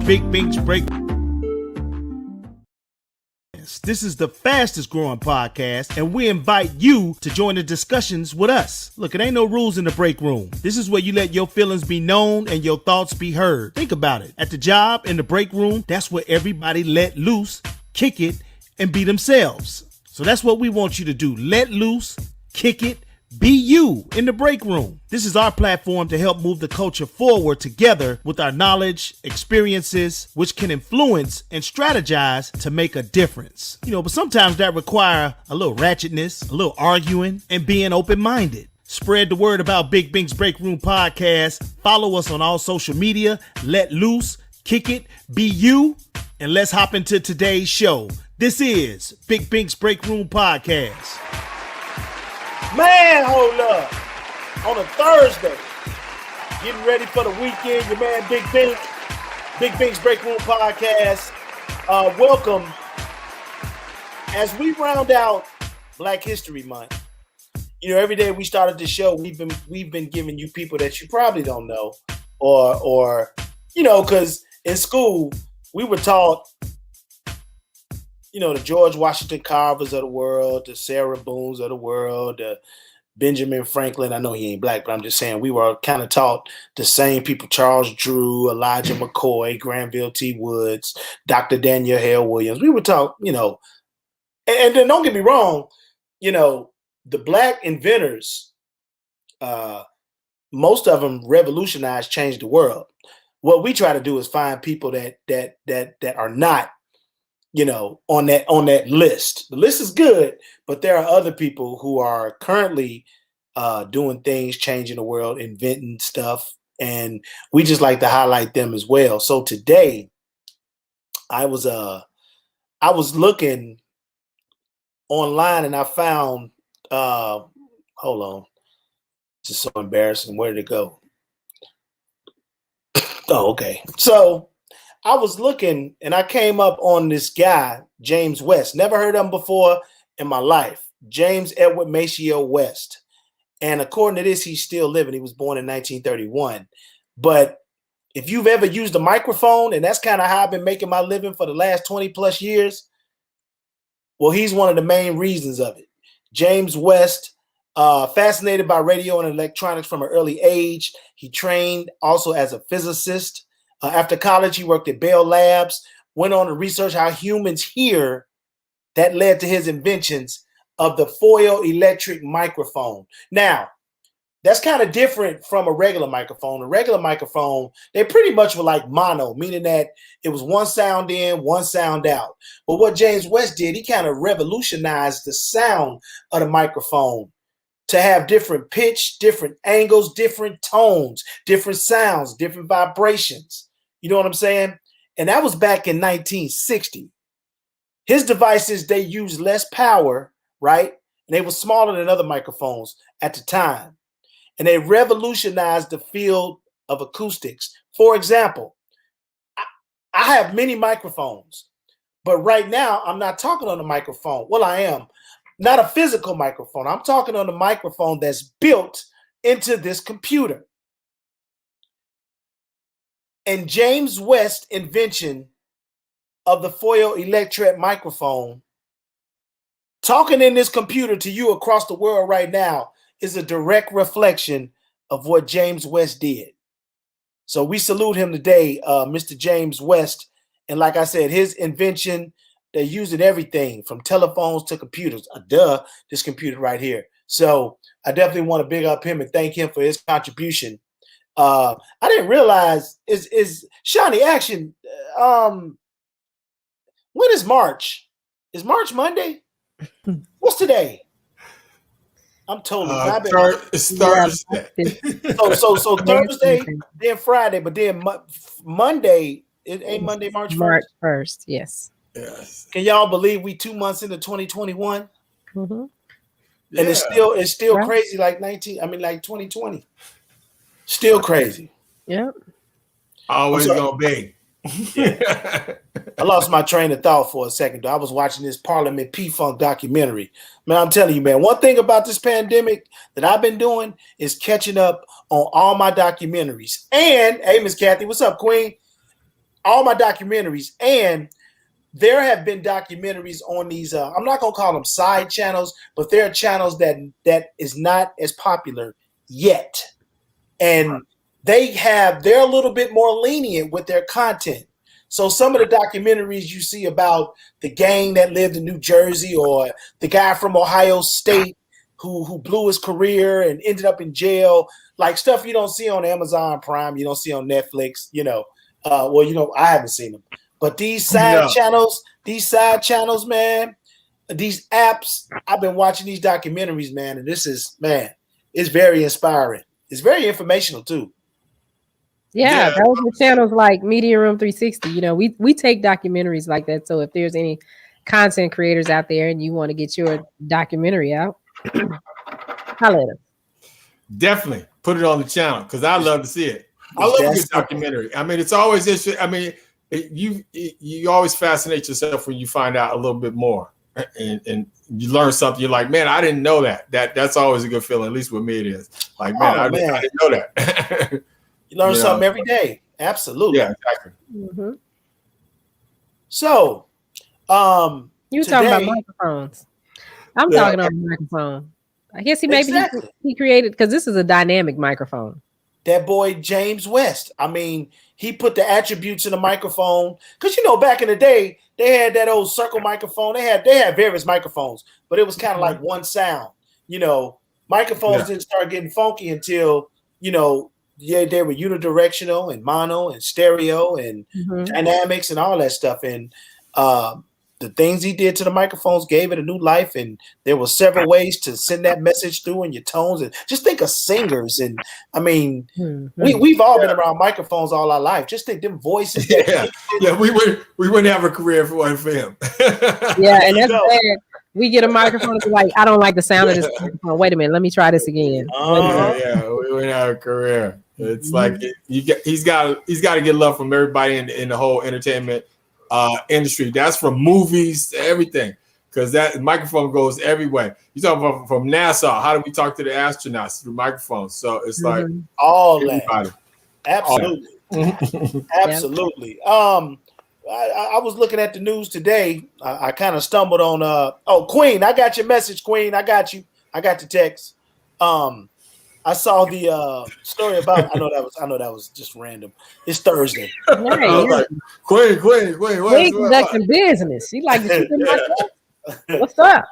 Big Bink's Break. This is the fastest growing podcast, and we invite you to join the discussions with us. Look, it ain't no rules in the break room. This is where you let your feelings be known and your thoughts be heard. Think about it. At the job, in the break room, that's where everybody let loose, kick it, and be themselves. So that's what we want you to do. Let loose, kick it, be you in the break room. This is our platform to help move the culture forward together with our knowledge, experiences, which can influence and strategize to make a difference. But sometimes that require a little ratchetness, a little arguing, and being open-minded. Spread the word about Big Bink's Break Room Podcast. Follow us on all social media. Let loose, kick it, be you, and let's hop into today's show. This is Big Bink's Break Room Podcast. Man, hold up. On a Thursday, getting ready for the weekend, your man Big Bink, Big Bink's Break Room Podcast. Welcome. As we round out Black History Month, every day we started the show, we've been giving you people that you probably don't know, or because in school we were taught, the George Washington Carvers of the world, the Sarah Boones of the world, the Benjamin Franklin. I know he ain't black, but I'm just saying we were kind of taught the same people: Charles Drew, Elijah McCoy, Granville T. Woods, Dr. Daniel Hale Williams. We were taught, and then don't get me wrong, the black inventors, most of them revolutionized, changed the world. What we try to do is find people that are not, on that list. The list is good, but there are other people who are currently doing things, changing the world, inventing stuff, and we just like to highlight them as well. So today, I was looking online and I found hold on, this is so embarrassing. Where did it go? Oh, okay. So I was looking and I came up on this guy, James West. Never heard of him before in my life. James Edward Maceo West. And according to this, he's still living. He was born in 1931. But if you've ever used a microphone, and that's kind of how I've been making my living for the last 20 plus years, well, he's one of the main reasons of it. James West, fascinated by radio and electronics from an early age. He trained also as a physicist. After college, he worked at Bell Labs, went on to research how humans hear. That led to his inventions of the foil electric microphone. Now, that's kind of different from a regular microphone. A regular microphone, they pretty much were like mono, meaning that it was one sound in, one sound out. But what James West did, he kind of revolutionized the sound of the microphone to have different pitch, different angles, different tones, different sounds, different vibrations. You know what I'm saying? And that was back in 1960. His devices, they used less power, right? And they were smaller than other microphones at the time. And they revolutionized the field of acoustics. For example, I have many microphones, but right now I'm not talking on the microphone. Well, I am. Not a physical microphone. I'm talking on the microphone that's built into this computer. And James West's invention of the foil electret microphone, talking in this computer to you across the world right now, is a direct reflection of what James West did. So we salute him today, Mr. James West. And like I said, his invention, they use it everything from telephones to computers. This computer right here. So I definitely want to big up him and thank him for his contribution. I didn't realize is Shani action. When is March? Is March Monday? What's today? I'm totally. It's Thursday. So Thursday, then Friday, but then Monday. It ain't Monday, March 1st? March 1st, yes. Yes. Can y'all believe we 2 months into 2021? Mm-hmm. And Yeah. it's still Right. crazy like 2020. Still crazy. Yep. Always gonna be. I lost my train of thought for a second, though. I was watching this Parliament P-Funk documentary. Man, I'm telling you, man, one thing about this pandemic that I've been doing is catching up on all my documentaries. And, hey, Miss Kathy, what's up, Queen? all my documentaries, and there have been documentaries on these. I'm not gonna call them side channels, but there are channels that is not as popular yet, and they're a little bit more lenient with their content. So some of the documentaries you see about the gang that lived in New Jersey, or the guy from Ohio State who blew his career and ended up in jail, like stuff you don't see on Amazon Prime, you don't see on Netflix. I haven't seen them. But these side channels, man, these apps, I've been watching these documentaries, man, and this is, man, it's very inspiring. It's very informational too. Yeah, those are channels like Media Room 360. You know, we take documentaries like that. So if there's any content creators out there and you want to get your documentary out, holla at them. Definitely put it on the channel because I love to see it. I love a good documentary. I mean, it's always interesting. I mean, you always fascinate yourself when you find out a little bit more and you learn something. You're like, man, I didn't know that. That's always a good feeling. At least with me, it is. Like, man, I didn't know that. You learn something every day. Absolutely. Yeah, exactly. Mm-hmm. So, you talking about microphones? I'm talking on a microphone. I guess he created, because this is a dynamic microphone. That boy James West. I mean, he put the attributes in the microphone because back in the day they had that old circle microphone. They had various microphones, but it was kind of like one sound. Microphones didn't start getting funky until they were unidirectional and mono and stereo and dynamics and all that stuff. And the things he did to the microphones gave it a new life. And there were several ways to send that message through in your tones. And just think of singers. And I mean, we've all been around microphones all our life. Just think them voices. We wouldn't have a career if it wasn't for him. And that's bad. We get a microphone. It's like, I don't like the sound of this microphone. Wait a minute. Let me try this again. We wouldn't have a career. It's like he's got to get love from everybody in the whole entertainment industry. That's from movies to everything, because that microphone goes everywhere. You talk about from NASA. How do we talk to the astronauts through microphones? So it's like all everybody. Absolutely, absolutely. I was looking at the news today. I kind of stumbled on Queen. I got your message, Queen. I got you. I got the text. I saw the story about. I know that was just random. It's Thursday. Like, Queen. Queen conducting business. She like to keep in my What's up?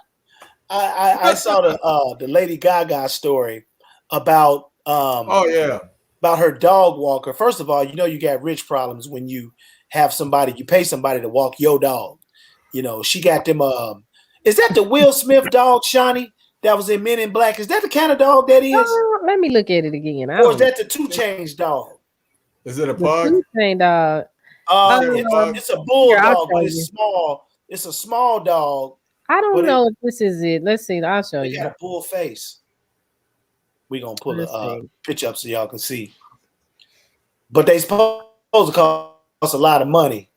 I saw the Lady Gaga story about about her dog walker. First of all, you got rich problems when you have you pay somebody to walk your dog. She got them. Is that the Will Smith dog, Shani? That was in Men in Black. Is that the kind of dog that is? Let me look at it again. Or is that the 2 Chainz dog? Is it a pug? 2 Chainz dog. It's a bulldog, but it's small. It's a small dog. I don't know if this is it. Let's see. I'll show you. Got a bull face. We're going to pull a picture up so y'all can see. But they supposed to cost a lot of money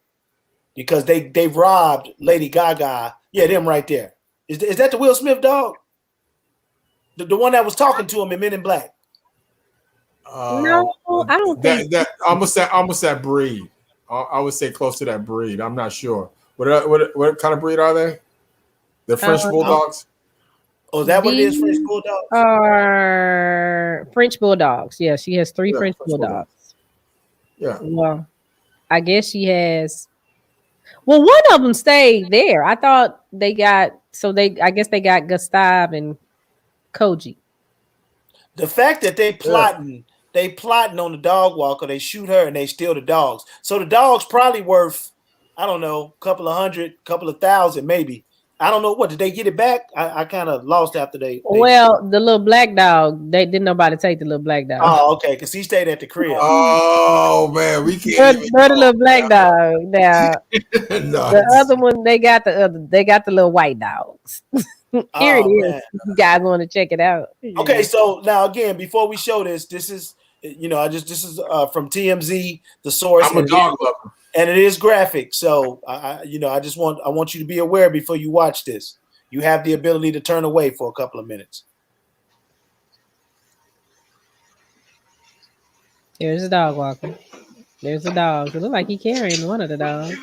because they robbed Lady Gaga. Yeah, them right there. Is that the Will Smith dog? The one that was talking to him in Men in Black. No, I don't think that almost that breed. I would say close to that breed. I'm not sure. What kind of breed are they? The French bulldogs. Oh, is that what it is? French bulldogs? French bulldogs. Yeah, she has 3 French bulldogs. Yeah. Well, I guess she has. Well, one of them stayed there. I thought they got. I guess they got Gustav and Koji. The fact that they plotting on the dog walker, they shoot her and they steal the dogs. So the dog's probably worth, I don't know, a couple of hundred, couple of thousand, maybe. I don't know. What did they get it back? I kind of lost after they. Well, the little black dog, they didn't nobody take the little black dog. Oh, okay, because he stayed at the crib. Oh man, we can't. The little black dog. Now the other one, they got the little white dogs. Here it is. If you guys want to check it out. Okay, so now again, before we show this is this is from TMZ, the source. I'm a dog lover. And it is graphic, so I want you to be aware before you watch this. You have the ability to turn away for a couple of minutes. Here's the dog walker. There's a dog. It looks like he carrying one of the dogs.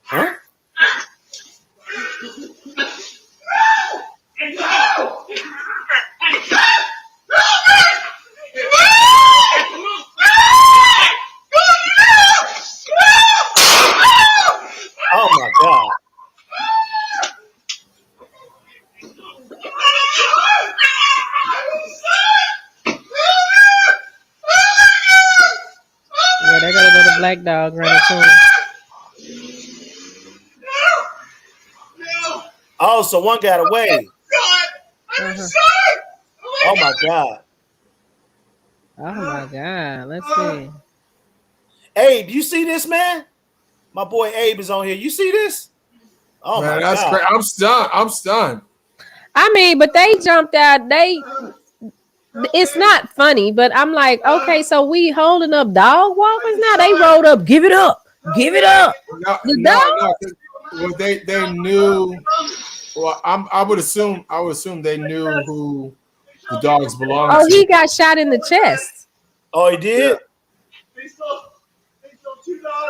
Huh? Oh my God. Yeah, they're gonna go to black dog running to him. Oh, so one got away. Uh-huh. Oh my God. Oh my God. Let's see. Abe, you see this, man? My boy Abe is on here. You see this? Oh Man, my that's God. crazy. I'm stunned. I mean, but they jumped out. It's not funny, but I'm like, okay, so we holding up dog walkers now. They rolled up, give it up. No. Well, they knew. Well, I would assume they knew who the dogs belonged to. Oh, he got shot in the chest. Oh, he did?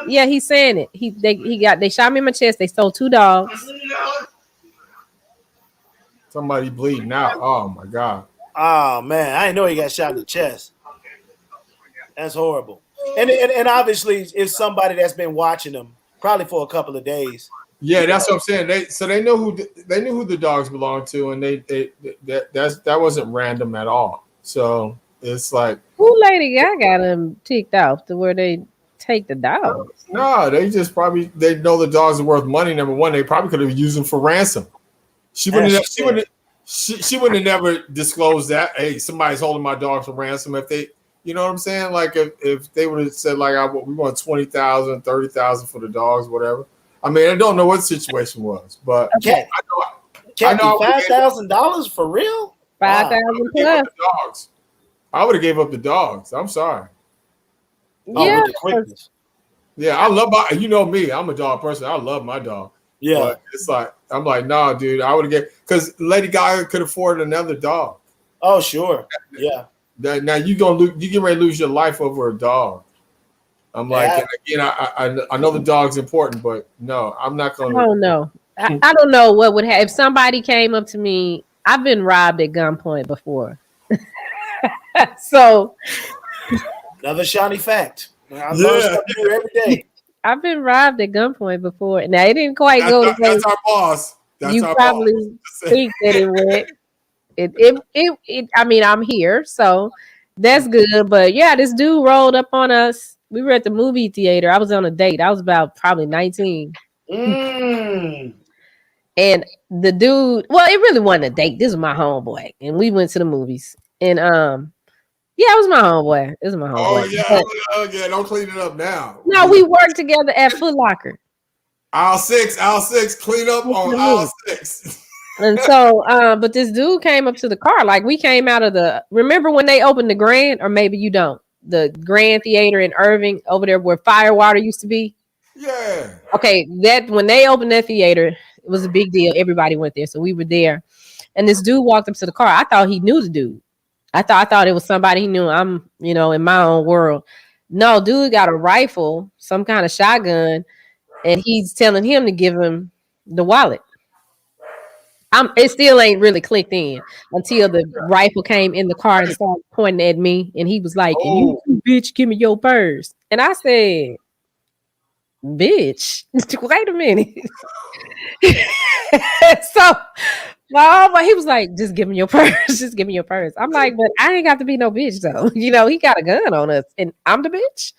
Yeah, he's saying it. They shot me in my chest. They stole 2 dogs. Somebody bleeding out. Oh my God. Oh man, I didn't know he got shot in the chest. That's horrible. And obviously it's somebody that's been watching them probably for a couple of days. Yeah, that's what I'm saying. They knew who the dogs belonged to, and that wasn't random at all. So it's like, Who Lady Gaga got them ticked off to where they take the dogs? no, they know the dogs are worth money. Number one, they probably could have used them for ransom. She wouldn't have never disclosed that. Hey, somebody's holding my dog for ransom. If they, you know what I'm saying? Like if they would have said like, we want 20,000, 30,000 for the dogs, whatever. I mean, I don't know what the situation was, but Okay. I know $5,000 for real? 5,000 plus. I would have gave up the dogs. I'm sorry. Yeah. With the quickness. Yeah, I love you know me. I'm a dog person. I love my dog. Yeah. But it's like, I'm like, nah, dude, I would have because Lady Gaga could afford another dog. Oh, sure. Yeah. Now you get ready to lose your life over a dog. I'm like, and again, I know the dog's important, but no, I'm not going to. I don't know. I don't know what would happen if somebody came up to me. I've been robbed at gunpoint before. So another Shani fact. I learn something new every day. I've been robbed at gunpoint before. Now it didn't quite go the way that's our boss. You probably think that it went. It I mean, I'm here, so that's good. But yeah, this dude rolled up on us. We were at the movie theater. I was on a date. I was about probably 19. And the dude, well, it really wasn't a date. This was my homeboy. And we went to the movies. And yeah, it was my homeboy. It was my homeboy. Oh yeah, don't clean it up now. No, we worked together at Foot Locker. Aisle 6, clean up on aisle 6. And so, but this dude came up to the car. Like we came out of remember when they opened the Grand, or maybe you don't, the Grand Theater in Irving over there where Firewater used to be? Yeah. Okay, when they opened that theater, it was a big deal. Everybody went there. So we were there. And this dude walked up to the car. I thought he knew the dude. I thought it was somebody he knew. I'm, in my own world. No, dude got a rifle, some kind of shotgun, and he's telling him to give him the wallet. It still ain't really clicked in until the rifle came in the car and started pointing at me. And he was like, "You bitch, give me your purse." And I said, "Bitch, wait a minute." So he was like, "Just give me your purse. Just give me your purse." I'm like, "But I ain't got to be no bitch though. He got a gun on us and I'm the bitch."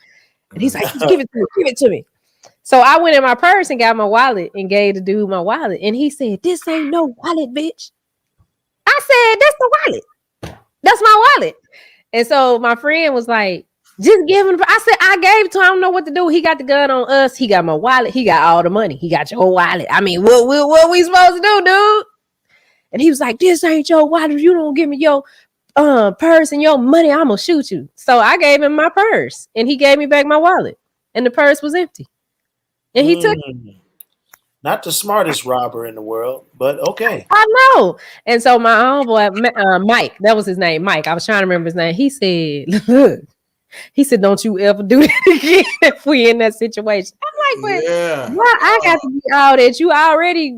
And he's like, "Just give it to me. Give it to me." So I went in my purse and got my wallet and gave the dude my wallet. And he said, "This ain't no wallet, bitch." I said, "That's the wallet. That's my wallet." And so my friend was like, "Just give him." I said, "I gave it to him. I don't know what to do. He got the gun on us. He got my wallet. He got all the money. He got your wallet. I mean, what we supposed to do, dude?" And he was like, "This ain't your wallet. If you don't give me your purse and your money, I'm going to shoot you." So I gave him my purse and he gave me back my wallet and the purse was empty. And he took it. Not the smartest robber in the world, but okay. I know. And so my homeboy, Mike, that was his name, Mike. I was trying to remember his name. He said, look, he said, don't you ever do that again if we in that situation. I'm like, why I got to be all that?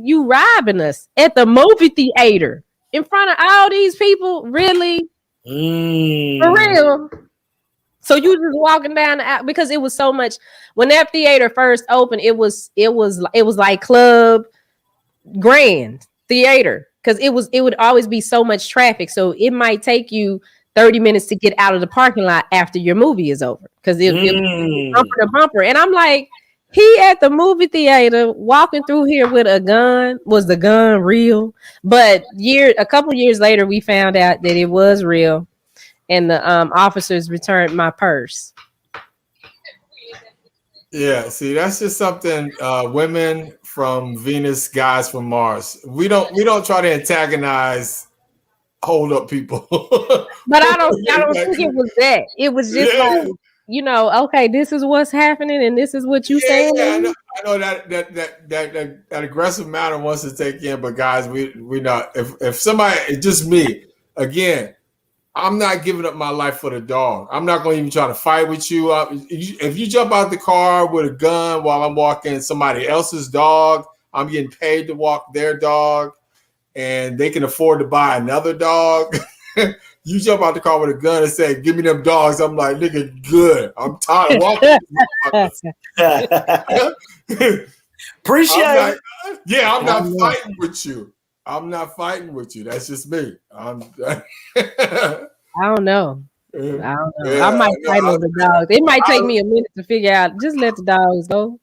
You robbing us at the movie theater in front of all these people? Really? For real? So you just walking down the aisle because it was so much when that theater first opened, it was like Club Grand Theater because it would always be so much traffic. So it might take you 30 minutes to get out of the parking lot after your movie is over because it bumper to bumper. And I'm like, he at the movie theater walking through here with a gun. Was the gun real? But a couple years later, we found out that it was real. And the officers returned my purse. Yeah, see, that's just something women from Venus, guys from Mars. We don't try to antagonize hold up people. But I don't think it was that. It was just like, okay, this is what's happening and this is what you saying. Yeah, I know that aggressive manner wants to take in, but guys, we not if somebody, just me, again, I'm not giving up my life for the dog. I'm not going to even try to fight with you. If you jump out the car with a gun while I'm walking somebody else's dog, I'm getting paid to walk their dog, and they can afford to buy another dog. You jump out the car with a gun and say, "Give me them dogs." I'm like, "Nigga, good. I'm tired of walking." Appreciate it. I'm not fighting with you. I'm not fighting with you. That's just me. I don't know. I might fight over the dogs. It might take me a minute to figure out. Just let the dogs go.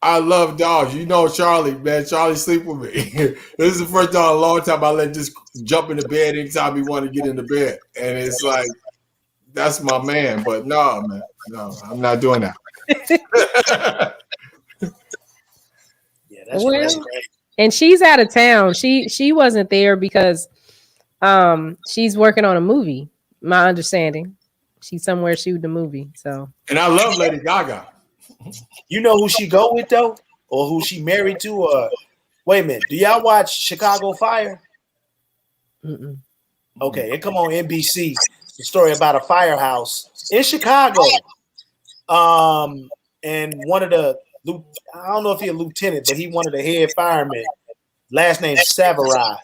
I love dogs. You know Charlie, man. Charlie sleep with me. This is the first dog in a long time I let just jump in the bed anytime he want to get in the bed. And it's like, that's my man. But no, man. No, I'm not doing that. Yeah, that's great. And she's out of town. She wasn't there because she's working on a movie. My understanding, she's somewhere shooting a movie. So, and I love Lady Gaga. You know who she go with though, or who she married to? Or wait a minute, do y'all watch Chicago Fire? Mm-mm. Okay, it come on NBC. It's a story about a firehouse in Chicago. And one of the I don't know if he's a lieutenant, but he one of the head firemen. Last name Savarai,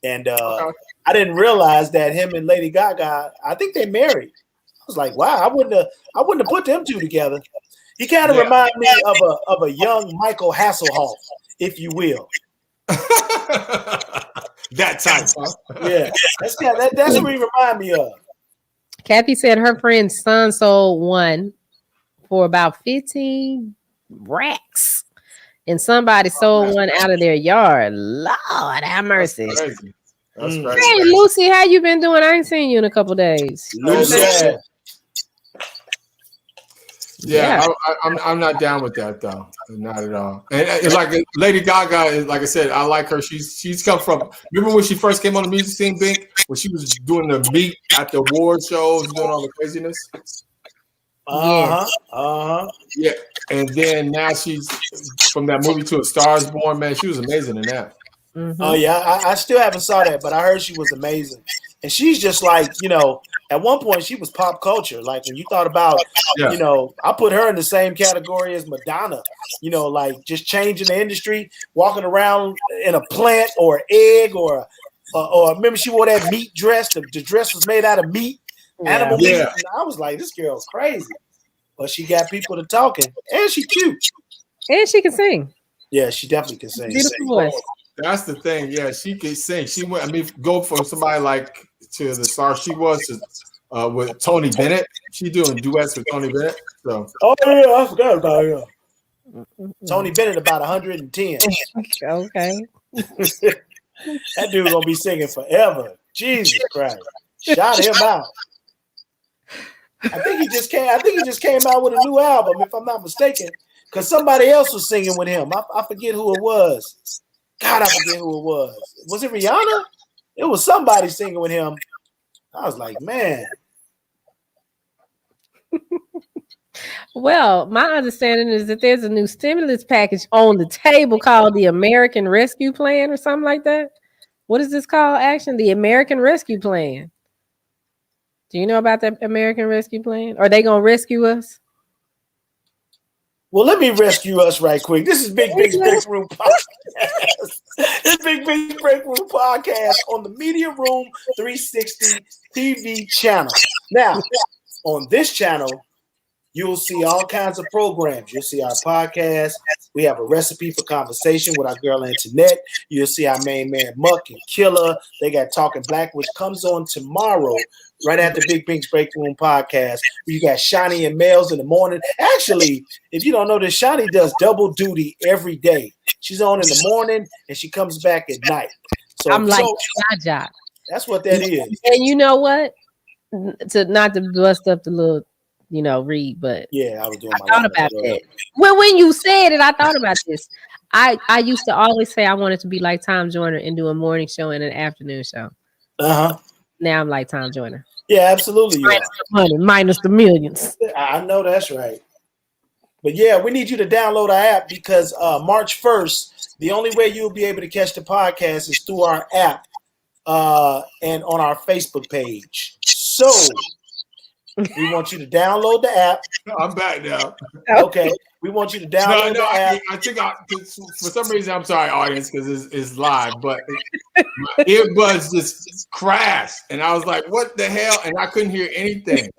and I didn't realize that him and Lady Gaga, I think they married. I was like, wow, I wouldn't have put them two together. He kind of remind me of a young Michael Hasselhoff, if you will. That type, huh? Yeah, that's what he remind me of. Kathy said her friend's son sold one for about 15 racks, and somebody sold one out of their yard. Lord have mercy. That's crazy. That's crazy. Hey, Lucy, how you been doing? I ain't seen you in a couple days. Lucy. Yeah, I'm not down with that though, not at all. And like Lady Gaga is, like I said, I like her. She's come from. Remember when she first came on the music scene, Bink, when she was doing the meet at the award shows, doing all the craziness. Yeah, and then now she's from that movie to A Star Is Born. Man, she was amazing in that. Mm-hmm. Oh yeah, I still haven't saw that, but I heard she was amazing. And she's just like, at one point she was pop culture. Like when you thought about, I put her in the same category as Madonna. Like just changing the industry, walking around in a plant or egg or remember she wore that meat dress. The dress was made out of meat, animal meat. And I was like, this girl's crazy, but she got people to talking, and she cute, and she can sing. Yeah, she definitely can sing. Beautiful voice. That's the thing. Yeah, she can sing. She went. I mean, go from somebody like to the star she was to, with Tony Bennett. She doing duets with Tony Bennett. So. Oh yeah, I forgot about her. Tony Bennett about 110. Okay. That dude gonna be singing forever. Jesus Christ! Shout him out. I think he just came out with a new album, if I'm not mistaken, because somebody else was singing with him. I forget who it was. God, I forget who it was. Was it Rihanna? It was somebody singing with him. I was like, man. Well, my understanding is that there's a new stimulus package on the table called the American Rescue Plan or something like that. What is this called? Action, the American Rescue Plan. Do you know about the American Rescue Plan? Are they gonna rescue us? Well, let me rescue us right quick. This is Big Bink's Break Room Podcast. This is Big Bink's Break Room Podcast on the Media Room 360 TV channel. Now, on this channel, you'll see all kinds of programs. You'll see our podcast. We have a recipe for conversation with our girl Antoinette. You'll see our main man Muck and Killer. They got Talking Black, which comes on tomorrow, right after Big Bink's Break Room Podcast. You got Shani and Males in the morning. Actually, if you don't know this, Shani does double duty every day. She's on in the morning and she comes back at night. So I'm like Jaja. That's what that is. And you know what? Not to bust up the little, read, but yeah, I thought about that. Well, when you said it, I thought about this. I used to always say I wanted to be like Tom Joyner and do a morning show and an afternoon show. Uh-huh. Now I'm like Tom Joyner. Yeah, absolutely. Minus the money, minus the millions. I know that's right. But yeah, we need you to download our app because March 1st, the only way you'll be able to catch the podcast is through our app and on our Facebook page. So we want you to download the app. I'm back now. Okay. We want you to download the app. I think for some reason, I'm sorry, audience, because it's live, but my earbuds just crashed. And I was like, what the hell? And I couldn't hear anything.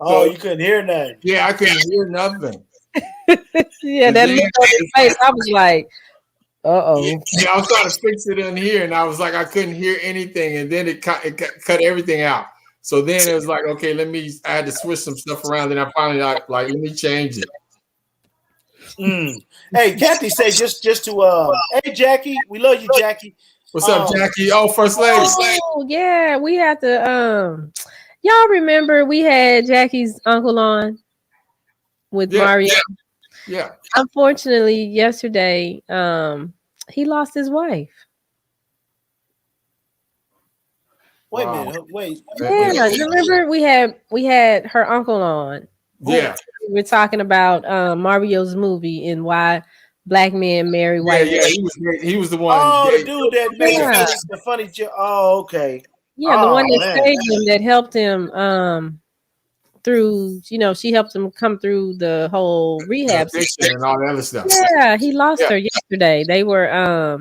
Oh, you couldn't hear nothing. Yeah, I couldn't hear nothing. Yeah, that look on his face. I was like, uh-oh. Yeah, I was trying to fix it in here, and I was like, I couldn't hear anything. And then it cut everything out. So then it was like, okay, I had to switch some stuff around. Then I finally like, let me change it. Hey, Kathy say just to hey Jackie, we love you, Jackie. What's up, Jackie? Oh, First Lady. Oh, yeah, we had to y'all remember we had Jackie's uncle on with Mario? Yeah. Unfortunately, yesterday, he lost his wife. Wait a minute. Wait. Yeah, you remember we had her uncle on. Yeah. We're talking about Mario's movie and why black men marry white men. He was the one. Oh, the dude that made the funny joke. Oh, okay. Yeah, the one that saved him, that helped him through, she helped him come through the whole rehab system and all that other stuff. Yeah, he lost her yesterday. They were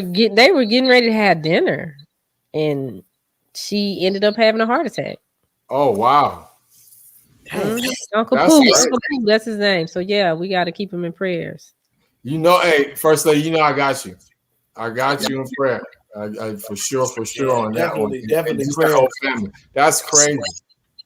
getting ready to have dinner, and she ended up having a heart attack. Oh wow! Uncle Pooh, that's his name. So yeah, we got to keep him in prayers. Hey, First Lady, I got you. I got you in prayer. For sure on that one. Definitely prayer. Whole family. That's crazy.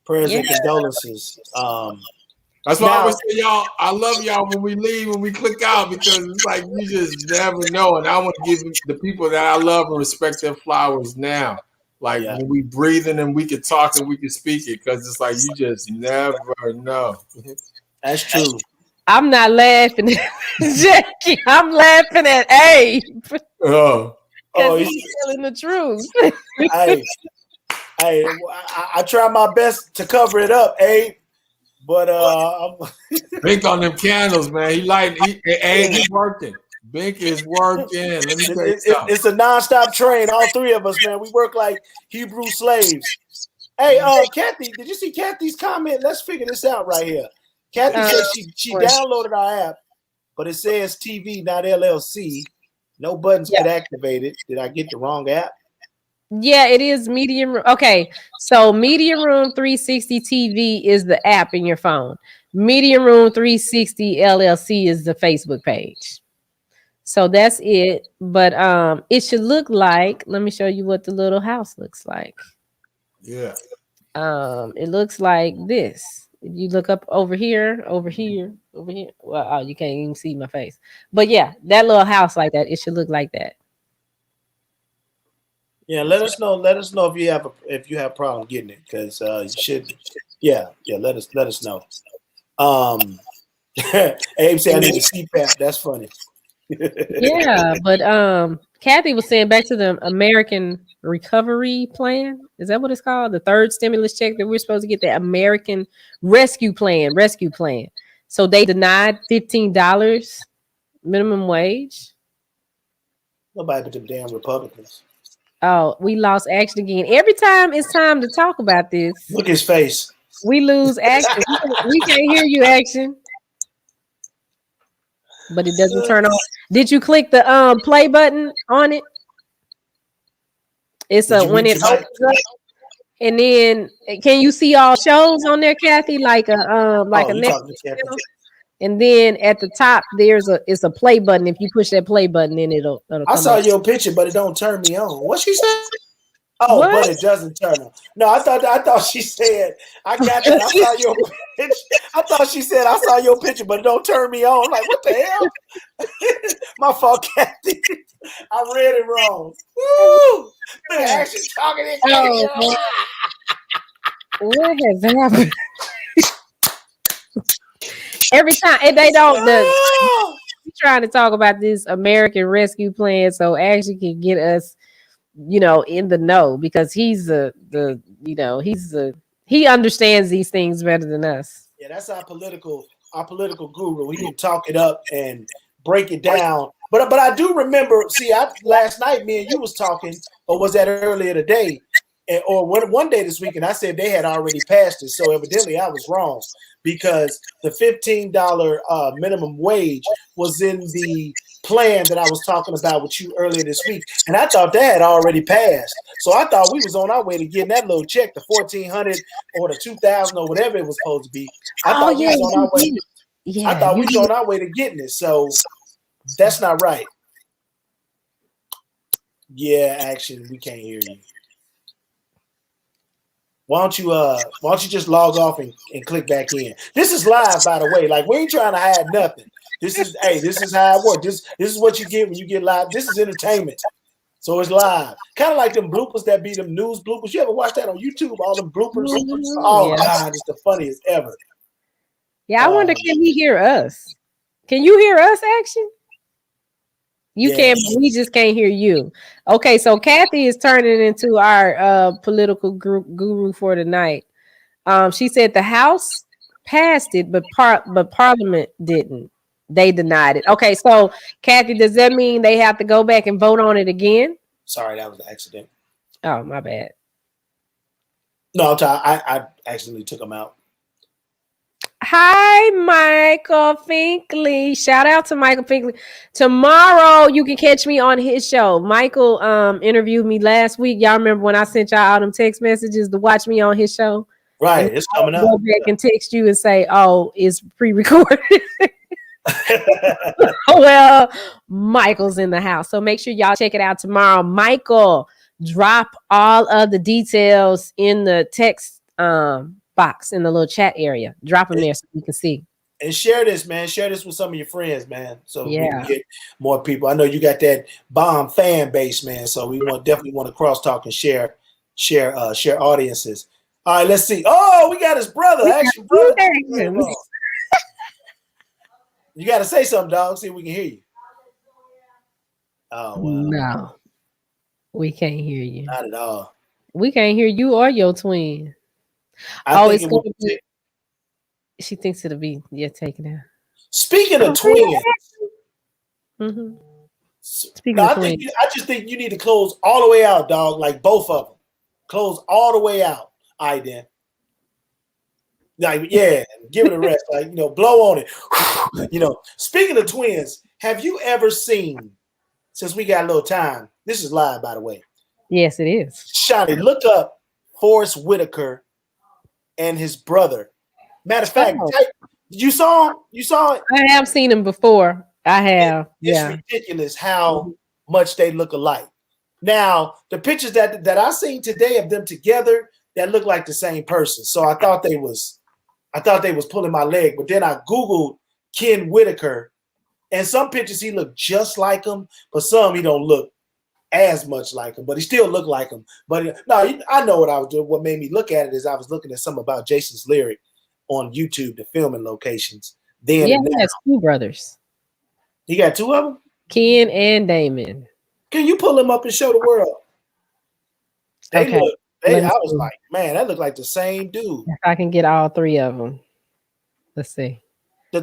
Prayers and condolences. That's why I always say, y'all, I love y'all when we leave, when we click out, because it's like you just never know. And I want to give the people that I love and respect their flowers now. Like when we breathing and we can talk and we can speak it, because it's like you just never know. That's true. I'm not laughing at Jackie. I'm laughing at Abe. Because he's telling the truth. I try my best to cover it up, Abe. But Bink on them candles, man. He's working. Bink is working. Let me tell you something. It's a nonstop train. All three of us, man. We work like Hebrew slaves. Hey, Kathy, did you see Kathy's comment? Let's figure this out right here. Kathy said she downloaded our app, but it says TV, not LLC. No buttons get activated. Did I get the wrong app? Yeah, it is Medium Room. Okay, so Medium Room 360 TV is the app in your phone. Medium Room 360 LLC is the Facebook page. So that's it. But it should look like, let me show you what the little house looks like. Yeah. It looks like this. If you look up over here. Well, you can't even see my face. But yeah, that little house like that, it should look like that. Yeah, let us know. Let us know if you have a problem getting it, because you should. Yeah. Let us know. Abe said I need a CPAP. That's funny. Yeah, but Kathy was saying back to the American recovery plan. Is that what it's called? The third stimulus check that we're supposed to get, the American Rescue Plan. So they denied $15 minimum wage. Nobody but them damn Republicans. Oh, we lost action again. Every time it's time to talk about this, look his face. We lose action. We can't hear you, action. But it doesn't turn on. Did you click the play button on it? It's when it opens up, and then can you see all shows on there, Kathy? Like a Netflix channel. And then at the top it's a play button. If you push that play button, then it'll I saw your picture, but it don't turn me on. What she said? Oh, what? But it doesn't turn on. No, I thought she said, I got that. I saw your picture. I thought she said, I saw your picture, but it don't turn me on. I'm like, what the hell? My fault, Kathy. I read it wrong. Woo! They're actually talking in What has happened? Every time, and they don't. We're trying to talk about this American Rescue Plan so Action can get us, in the know, because he understands these things better than us. Yeah, that's our political guru. He can talk it up and break it down. But I do remember. See, last night me and you was talking, or was that earlier today, or one day this week, and I said they had already passed it. So evidently I was wrong, because the $15 minimum wage was in the plan that I was talking about with you earlier this week, and I thought that had already passed. So I thought we was on our way to getting that little check, the $1,400 or the $2,000 or whatever it was supposed to be. I thought we was on our way. I thought we was on our way to getting it. So that's not right. Yeah, Action, we can't hear you. Why don't you just log off and click back in? This is live, by the way. Like, we ain't trying to hide nothing. This is how it works. This is what you get when you get live. This is entertainment. So it's live. Kind of like them bloopers that be them news bloopers. You ever watch that on YouTube? All them bloopers. Oh God, it's the funniest ever. Yeah, I wonder, can he hear us? Can you hear us, Action? You can, but we just can't hear you. Okay, so Kathy is turning into our political guru for tonight. She said the House passed it, but Parliament didn't. They denied it. Okay, so Kathy, does that mean they have to go back and vote on it again? Sorry, that was an accident. Oh, my bad. No, I accidentally took them out. Hi, Michael Finkley. Shout out to Michael Finkley. Tomorrow you can catch me on his show. Michael interviewed me last week. Y'all remember when I sent y'all all them text messages to watch me on his show? Right, and it's coming up. Go back and text you and say, oh, it's pre-recorded. Well, Michael's in the house. So make sure y'all check it out tomorrow. Michael, drop all of the details in the text box in the little chat area. Drop them there so you can see. And share this, man. Share this with some of your friends, man. So we can get more people. I know you got that bomb fan base, man. So we definitely want to crosstalk and share audiences. All right, let's see. Oh, we got his brother. Actually, brother. You got to say something, dog. See if we can hear you. Oh, wow. No, we can't hear you. Not at all. We can't hear you or your twin. It's going to be. She thinks it'll be taken out. Speaking of twins, mm-hmm. I just think you need to close all the way out, dog. Like both of them, close all the way out. All right, then. Like, yeah, give it a rest. Like, blow on it. Speaking of twins, have you ever seen? Since we got a little time, this is live, by the way. Yes, it is. Shani, look up Forrest Whitaker and his brother. Matter of fact, you saw him? You saw it? I have seen him before. I have. It's ridiculous how much they look alike. Now, the pictures that I seen today of them together, that look like the same person. So I thought they was pulling my leg. But then I Googled Ken Whitaker, and some pictures he looked just like him, but some he don't look as much like him, but he still looked like him. But no, I know what I was doing. What made me look at it is I was looking at something about Jason's lyric on YouTube, the filming locations. Then he has two brothers. He got two of them? Ken and Damon. Can you pull him up and show the world? They Okay. look. I was like, man, that looked like the same dude. If I can get all three of them. Let's see. The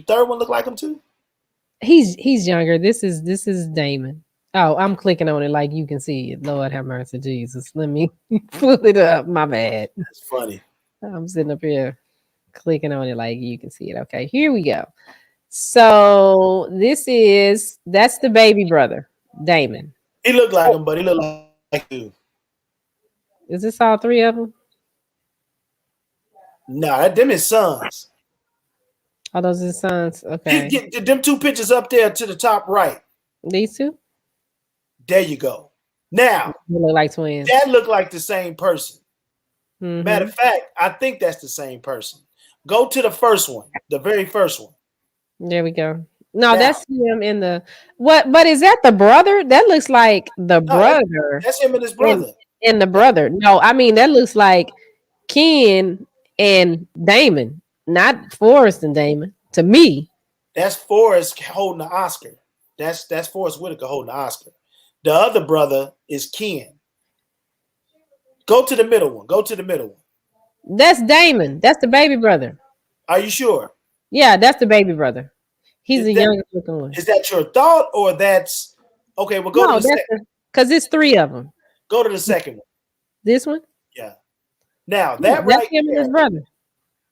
third one look like him too? He's younger. This is Damon. Oh, I'm clicking on it like you can see it. Lord have mercy, Jesus. Let me pull it up. My bad. That's funny. I'm sitting up here clicking on it like you can see it. Okay, here we go. So that's the baby brother, Damon. He looked like him, but he looked like you. Is this all three of them? No, them his sons. Oh, those are his sons. Okay. Get them two pictures up there to the top right. These two? There you go. Now, they look like twins. That look like the same person. Mm-hmm. Matter of fact, I think that's the same person. Go to the first one, the very first one. There we go. No, that's him in the what? But is that the brother? That looks like the brother. That's him and his brother. And the brother. No, I mean that looks like Ken and Damon, not Forrest and Damon. To me, that's Forrest holding the Oscar. That's Forrest Whitaker holding the Oscar. The other brother is Ken. Go to the middle one. Go to the middle one. That's Damon. That's the baby brother. Are you sure? Yeah, that's the baby brother. He's the youngest looking one. Is that your thought, or that's okay? Well, go to the second. Because it's three of them. Go to the second one. This one? Yeah. Now that right him and his brother.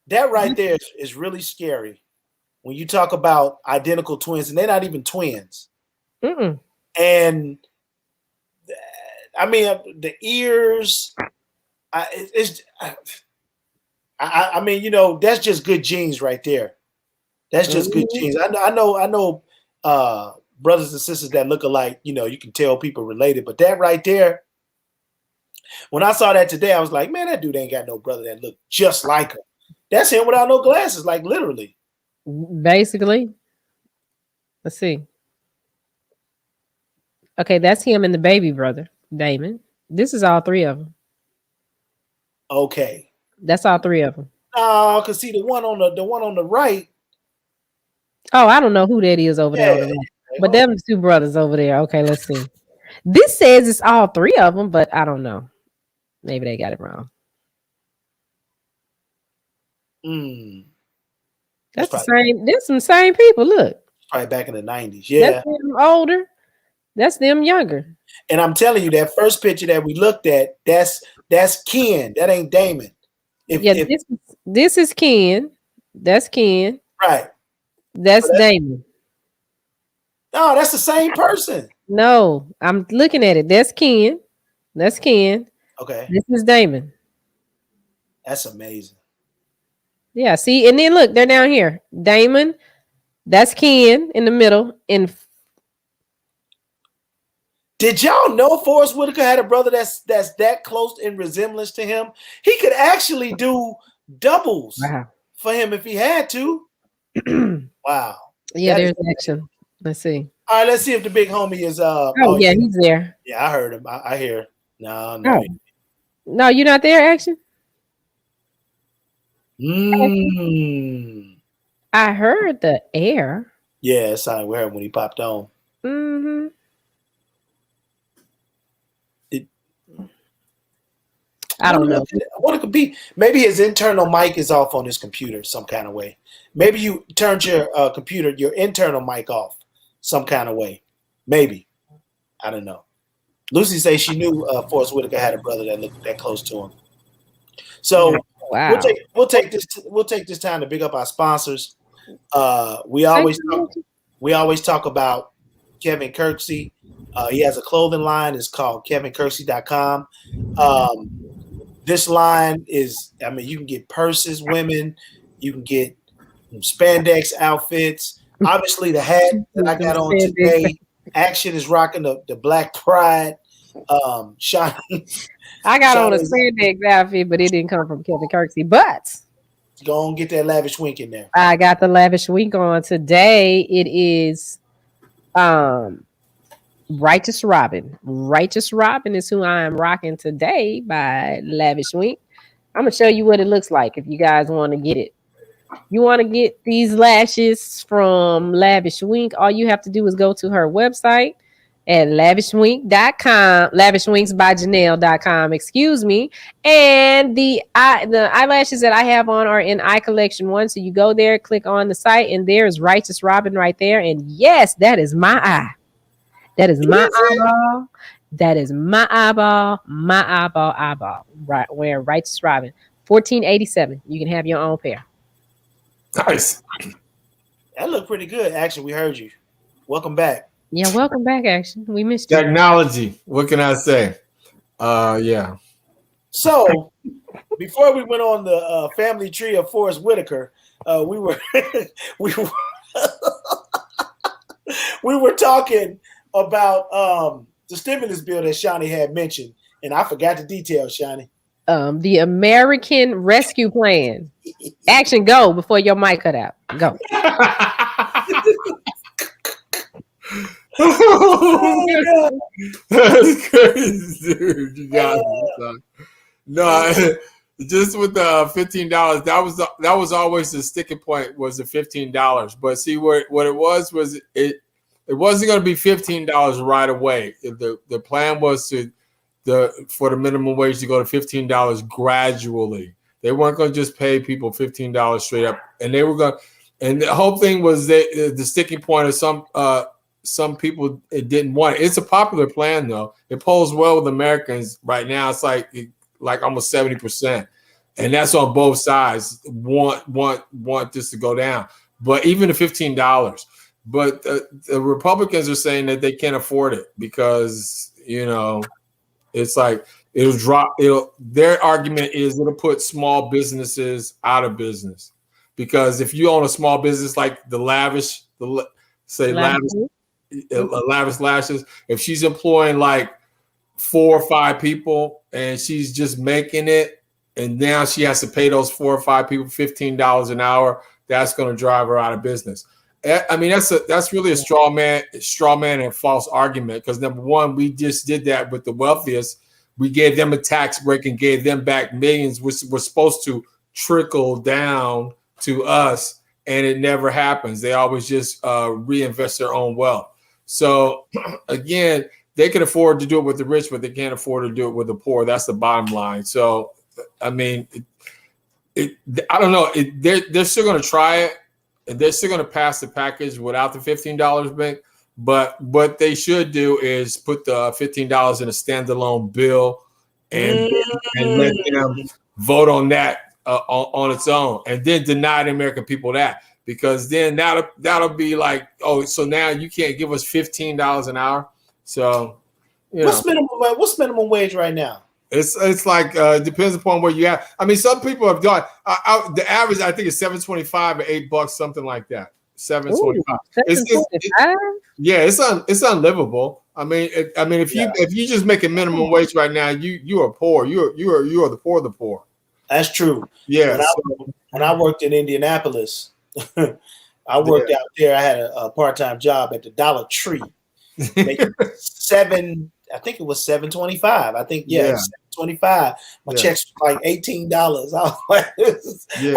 That right there is really scary when you talk about identical twins, and they're not even twins. Mm-mm. And I mean, the ears. I mean, you know, that's just good genes right there. That's just good genes. I know brothers and sisters that look alike, you know, you can tell people related, but that right there, when I saw that today, I was like, man, that dude ain't got no brother that look just like him. That's him without no glasses, like literally. Basically. Let's see. Okay, that's him and the baby brother, Damon. This is all three of them. Okay. That's all three of them. Oh, cause see the one on the right. Oh, I don't know who that is over there on the right. But them two brothers over there. Okay, let's see. This says it's all three of them, but I don't know. Maybe they got it wrong. That's the same. There's some same people. Look. Probably back in the 90s. Yeah. That's them older. That's them younger. And I'm telling you, that first picture that we looked at, that's Ken. That ain't Damon. This is Ken. That's Ken. Right. That's Damon. No, that's the same person. No, I'm looking at it. That's Ken. That's Ken. Okay. This is Damon. That's amazing. Yeah, see, and then look, they're down here. Damon, that's Ken in the middle. Did y'all know Forrest Whitaker had a brother that's that close in resemblance to him? He could actually do doubles for him if he had to. Wow. Yeah, there's action. Let's see. All right, let's see if the big homie is yeah, he's there. Yeah, I heard him. I hear. No. No, you're not there, action? I heard the air. Yeah, it sounded weird when he popped on. Mm-hmm. I don't know. What it could be? Maybe his internal mic is off on his computer some kind of way. Maybe you turned your computer, your internal mic off some kind of way. Maybe. I don't know. Lucy says she knew Forrest Whitaker had a brother that looked that close to him. So wow. We'll take this time to big up our sponsors. We always talk about Kevin Kirksey. He has a clothing line. It's called kevinkirksey.com. This line is, I mean, you can get purses, women. You can get spandex outfits. Obviously, the hat that I got on today, Action is rocking the Black Pride. Shani. I got on a spandex outfit, but it didn't come from Kevin Kirksey. But go and get that lavish wink in there. I got the lavish wink on today. It is Righteous Robin. Righteous Robin is who I am rocking today by Lavish Wink. I'm going to show you what it looks like if you guys want to get it. You want to get these lashes from Lavish Wink, all you have to do is go to her website, at lavishwingsbyjanelle.com, excuse me. And the eyelashes that I have on are in Eye Collection 1. So you go there, click on the site, and there's Righteous Robin right there. And yes, that is my eye. That is my eyeball. That is my eyeball. Right, wearing Righteous Robin. $14.87. You can have your own pair. Nice. That looked pretty good. Actually, we heard you. Welcome back. Yeah, welcome back. Actually, we missed you. Technology. What can I say? Yeah. So, before we went on the family tree of Forrest Whitaker, we were we were talking about the stimulus bill that Shani had mentioned, and I forgot the details, Shani. The American Rescue Plan. Action, go before your mic cut out. Go. That's crazy, dude. You got it. No, just with the $15, that was always the sticking point, was the $15. But see, what it was it wasn't going to be $15 right away. The plan was for the minimum wage to go to $15 gradually. They weren't going to just pay people $15 straight up, and they were going. And the whole thing was that the sticking point of some people didn't want it. It's a popular plan though. It polls well with Americans right now. It's like almost 70%, and that's on both sides. Want this to go down, but even the $15. But the Republicans are saying that they can't afford it because it's like it'll drop. Their argument is it'll put small businesses out of business. Because if you own a small business like Lavish Lashes, if she's employing like 4 or 5 people and she's just making it, and now she has to pay those 4 or 5 people $15 an hour, that's going to drive her out of business. I mean, that's really a straw man and false argument. Because number one, we just did that with the wealthiest. We gave them a tax break and gave them back millions, which were supposed to trickle down to us, and it never happens. They always just reinvest their own wealth. So again, they can afford to do it with the rich, but they can't afford to do it with the poor. That's the bottom line. So I mean, I don't know. They're still going to try it, and they're still going to pass the package without the $15 bank. But what they should do is put the $15 in a standalone bill and let them vote on that. On its own, and then deny the American people that, because then that'll be like, oh, so now you can't give us $15 an hour. So what's minimum wage right now? It's like depends upon where you at. I mean, some people have done the average. I think is $7.25 or $8, something like that. $7.25. It's unlivable. I mean, if you just make a minimum wage right now, you are poor. You are the poor of the poor. That's true. Yeah. When I worked in Indianapolis, I worked out there. I had a part-time job at the Dollar Tree, making I think it was $7.25. I think $7.25. My checks were like $18. I was like, I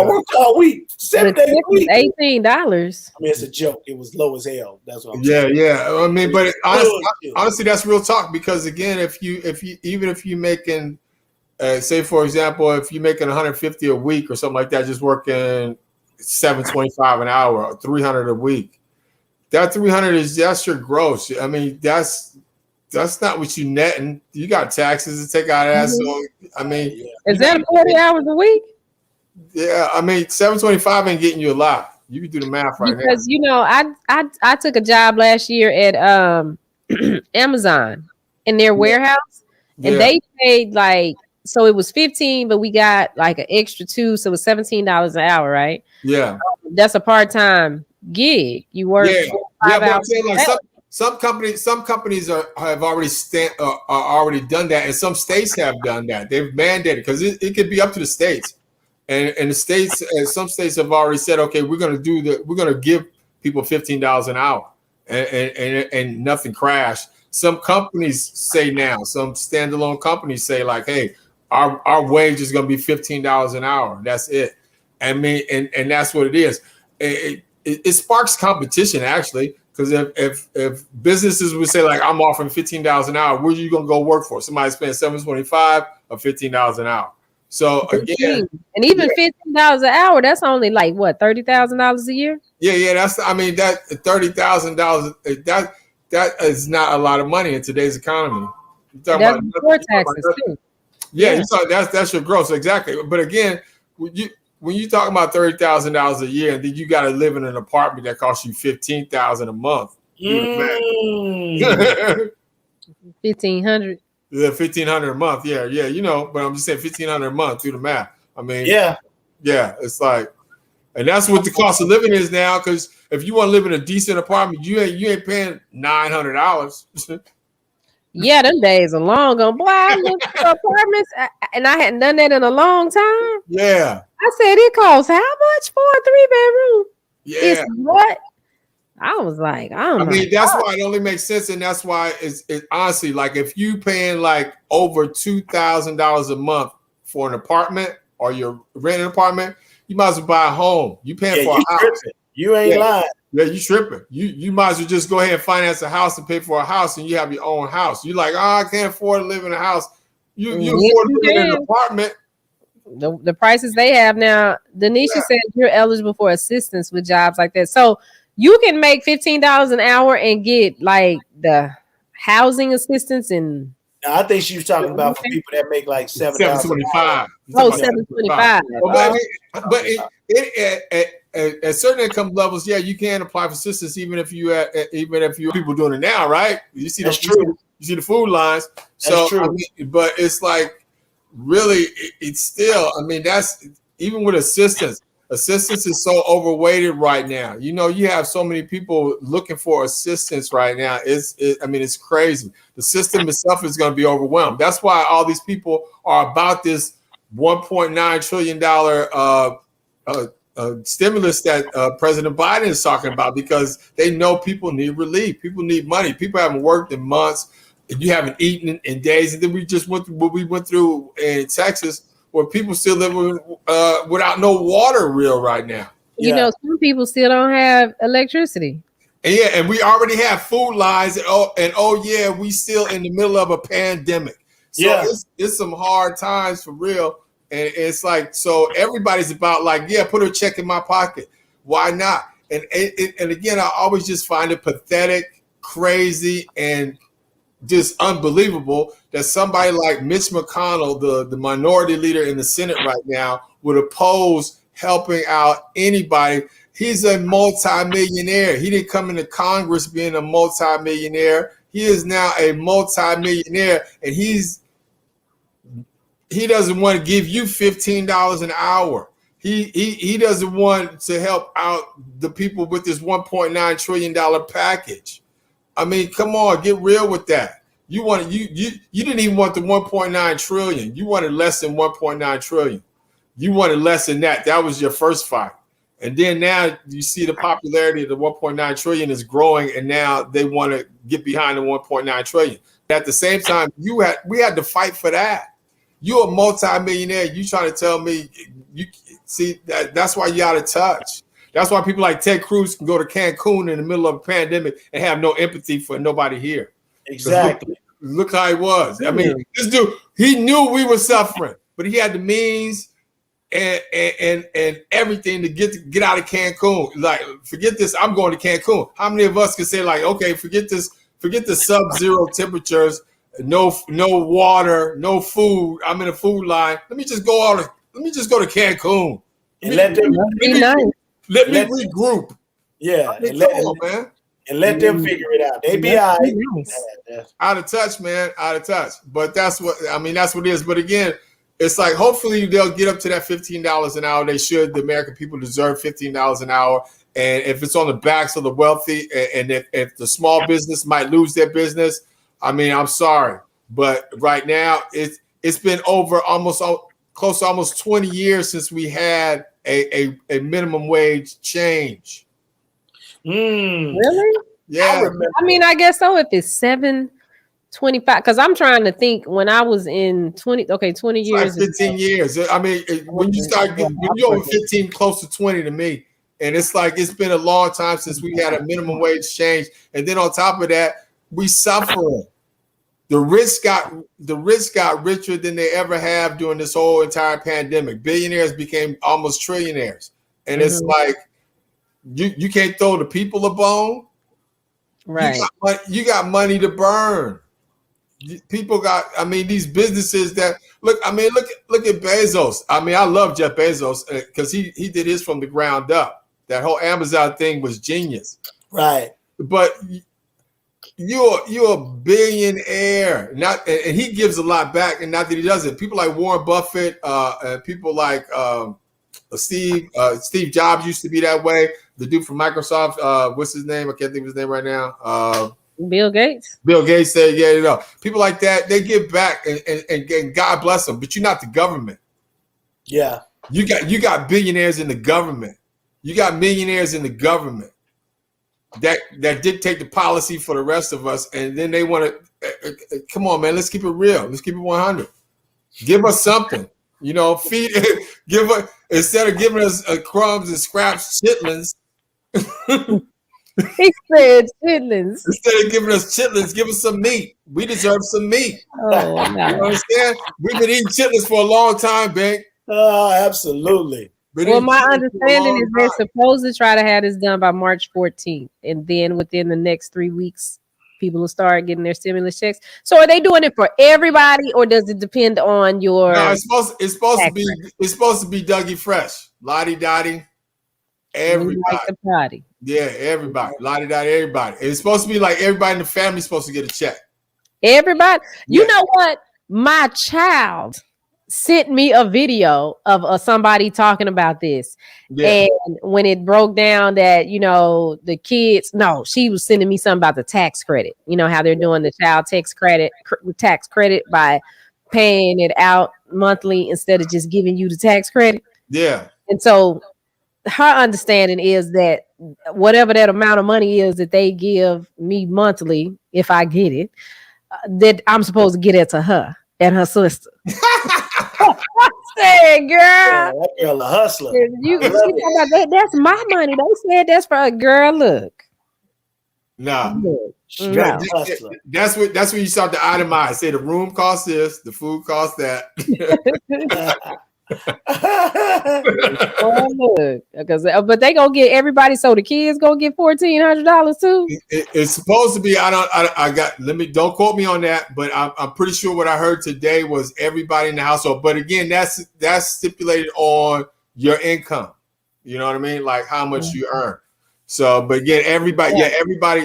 worked all week, 7 days a week. $18. I mean, it's a joke. It was low as hell. That's what I'm saying. Yeah. I mean, but honestly, that's real talk. Because again, if you making say, for example, if you're making $150 a week or something like that, just working $7.25 an hour, or $300 a week, that $300 that's your gross. I mean, that's not what you netting. You got taxes to take out of that. So I mean, is that 40 hours a week? Yeah, I mean, $7.25 ain't getting you a lot. You can do the math right now. Because I took a job last year at Amazon in their warehouse, and they paid like. So it was 15, but we got like an extra 2, so it was $17 an hour, right? Yeah, that's a part-time gig. You work 5 hours. But I'm saying, like some companies have already are already done that, and some states have done that. They've mandated, because it could be up to the states, and the states, and some states have already said, okay, we're going to give people $15 an hour, and nothing crashed. Some companies say now, some standalone companies say like, hey, our wage is going to be $15 an hour. That's it. I mean, and that's what it is. It sparks competition. Actually, Because if businesses would say like I'm offering $15 an hour, where are you gonna go work for? Somebody spend $7.25 or $15 an hour. So again, and even $15 an hour, that's only like what, $30,000 a year? Yeah, that's that $30,000 that is not a lot of money in today's economy. That's before taxes too. Yeah, you saw that's your gross, exactly. But again, when you talk about $30,000 a year, and then you got to live in an apartment that costs you $15,000 a month. $1,500. Yeah, $1,500 a month. Yeah, you know. But I'm just saying $1,500 a month. Do the math. I mean, yeah, it's like, and that's what the cost of living is now. Because if you want to live in a decent apartment, you ain't paying $900. Yeah, them days are long gone. Boy, I looked for apartments, and I hadn't done that in a long time. Yeah. I said, it costs how much for a 3-bedroom? Yeah. It's what? I was like, I mean, that's why it only makes sense, and that's why it's honestly, like, if you paying like over $2,000 a month for an apartment or you're renting an apartment, you might as well buy a home. You paying for a house. Tripping. You ain't lying. Yeah, you tripping. You might as well just go ahead and finance a house and pay for a house, and you have your own house. You like, I can't afford to live in a house. You afford to live in an apartment. The prices they have now. Denisha said you're eligible for assistance with jobs like that. So you can make $15 an hour and get like the housing assistance. And I think she was talking about for people that make like $7.25. Oh, $7.25. But at certain income levels, yeah, you can apply for assistance even if you people doing it now, right? You see that's true. You see the food lines. So true. I mean, but it's like really, it's still. I mean, that's even with assistance. Assistance is so overweighted right now. You know, you have so many people looking for assistance right now. I mean, it's crazy. The system itself is going to be overwhelmed. That's why all these people are about this $1.9 trillion stimulus that President Biden is talking about, because they know people need relief. People need money. People haven't worked in months. And you haven't eaten in days. And then we just went through what we went through in Texas, where people still living without no water right now. You know, some people still don't have electricity. And we already have food lines. And we still in the middle of a pandemic. So it's some hard times for real. And it's like, so everybody's about like, put a check in my pocket. Why not? And again, I always just find it pathetic, crazy, and just unbelievable that somebody like Mitch McConnell, the minority leader in the Senate right now, would oppose helping out anybody. He's a multimillionaire. He didn't come into Congress being a multimillionaire. He is now a multimillionaire, and he doesn't want to give you $15 an hour. He doesn't want to help out the people with this $1.9 trillion package. I mean, come on, get real with that. You didn't even want the 1.9 trillion. You wanted less than 1.9 trillion. You wanted less than that. That was your first fight. And then now you see the popularity of the 1.9 trillion is growing, and now they want to get behind the 1.9 trillion. At the same time, we had to fight for that. You're a multimillionaire. You trying to tell me that's why you're out of touch. That's why people like Ted Cruz can go to Cancun in the middle of a pandemic and have no empathy for nobody here. Exactly. Look how he was. I mean, this dude, he knew we were suffering, but he had the means and everything to get out of Cancun. Like, forget this, I'm going to Cancun. How many of us can say like, okay, forget the sub-zero temperatures, no water, no food. I'm in a food line. Let me just go to Cancun. Let me regroup. Yeah, and let them figure it out. They be all right. Out of touch, man. Out of touch. But that's what it is. But again, it's like hopefully they'll get up to that $15 an hour. They should. The American people deserve $15 an hour. And if it's on the backs of the wealthy, and if the small business might lose their business, I mean, I'm sorry. But right now, it's been over close to almost 20 years since we had a minimum wage change. Really? Yeah. I mean, I guess so. If it's $7.25, because I'm trying to think when I was in 20 years. Like 15 years. I mean, when you start getting, you're over 15, close to 20 to me. And it's like it's been a long time since we had a minimum wage change. And then on top of that, we suffering. The rich got richer than they ever have during this whole entire pandemic. Billionaires became almost trillionaires. And it's like you can't throw the people a bone. Right. You got money to burn. People got, I mean, these businesses that look at Bezos. I mean, I love Jeff Bezos because he did his from the ground up. That whole Amazon thing was genius. Right. But you're a billionaire, and he gives a lot back, and not that he doesn't. People like Warren Buffett, and people like Steve Jobs used to be that way. The dude from Microsoft, what's his name? I can't think of his name right now. Bill Gates. Bill Gates said, yeah, you know, people like that, they give back, and God bless them. But you're not the government. Yeah, you got billionaires in the government. You got millionaires in the government that dictate the policy for the rest of us, and then they want to come on, man. Let's keep it real. Let's keep it 100. Give us something, you know. Give us, instead of giving us crumbs and scraps, chitlins. He said chitlins. Instead of giving us chitlins, give us some meat. We deserve some meat. Oh, no. You understand? We've been eating chitlins for a long time, Bink. Oh, absolutely. Well, my understanding is they're supposed to try to have this done by March 14th. And then within the next 3 weeks, people will start getting their stimulus checks. So are they doing it for everybody, or does it depend on your... No, it's supposed to be Dougie Fresh. Lottie Dottie. Everybody. Like the party. Yeah, everybody. Lottie Dottie, everybody. It's supposed to be like everybody in the family is supposed to get a check. Everybody. You know what? My child sent me a video of somebody talking about this. Yeah. And when it broke down that, you know, the kids, no, she was sending me something about the tax credit. You know how they're doing the child tax credit by paying it out monthly instead of just giving you the tax credit. Yeah. And so her understanding is that whatever that amount of money is that they give me monthly, if I get it, that I'm supposed to get it to her and her sister. I said, girl, yeah, that girl a hustler. That's my money. They said that's for a girl. Look, no. That's what you start to itemize. Say the room costs this, the food costs that. But they gonna get everybody, so the kids gonna get $1,400 too. It's supposed to be. Don't quote me on that, but I'm pretty sure what I heard today was everybody in the household. But again, that's stipulated on your income. You know what I mean? Like how much you earn. So, but again, everybody,